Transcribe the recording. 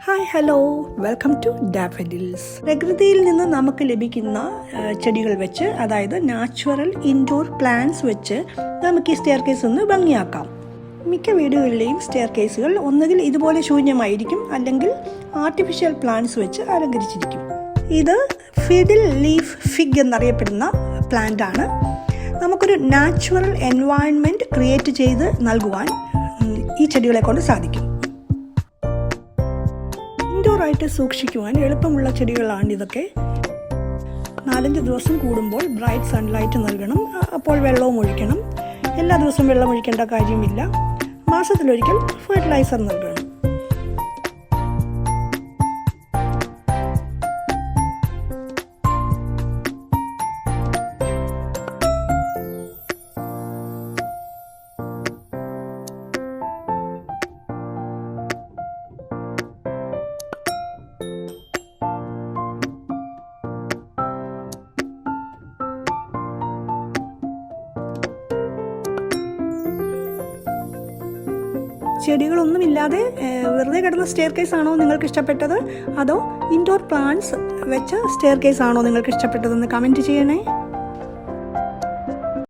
Hi hello welcome to Daffodils. പ്രകൃതിയിൽ നിന്ന് നമുക്ക് ലഭിക്കുന്ന ചെടികൾ വെച്ച്, അതായത് നാച്ചുറൽ ഇൻഡോർ പ്ലാന്റ്സ് വെച്ച് നമുക്ക് ഈ സ്റ്റെയർ കേസ് ഒന്ന് ഭംഗിയാക്കാം. മിക്ക വീടുകളിലെയും സ്റ്റെയർ കേസുകൾ ഒന്നുകിൽ ഇതുപോലെ ശൂന്യമായിരിക്കും, അല്ലെങ്കിൽ ആർട്ടിഫിഷ്യൽ പ്ലാന്റ്സ് വെച്ച് അലങ്കരിച്ചിരിക്കും. ഇത് ഫിഡിൽ ലീഫ് ഫിഗ് എന്നറിയപ്പെടുന്ന പ്ലാന്റ് ആണ്. നമുക്കൊരു നാച്ചുറൽ എൻവയൺമെന്റ് ക്രിയേറ്റ് ചെയ്ത് നൽകുവാൻ ഈ ചെടികളെ കൊണ്ട് സാധിക്കും. ഇൻഡോറായിട്ട് സൂക്ഷിക്കുവാൻ എളുപ്പമുള്ള ചെടികളാണ് ഇതൊക്കെ. 4-5 ദിവസം കൂടുമ്പോൾ ബ്രൈറ്റ് സൺലൈറ്റ് നൽകണം. അപ്പോൾ വെള്ളവും ഒഴിക്കണം. എല്ലാ ദിവസവും വെള്ളം ഒഴിക്കേണ്ട കാര്യമില്ല. മാസത്തിലൊരിക്കൽ ഫെർട്ടിലൈസർ നൽകണം. ചെടികളൊന്നുമില്ലാതെ വെറുതെ കിടന്ന സ്റ്റെയർ കേസ് ആണോ നിങ്ങൾക്ക് ഇഷ്ടപ്പെട്ടത്, അതോ ഇൻഡോർ പ്ലാന്റ്സ് വെച്ച സ്റ്റെയർ കേസ് ആണോ നിങ്ങൾക്ക് ഇഷ്ടപ്പെട്ടതെന്ന് കമൻറ്റ് ചെയ്യണേ.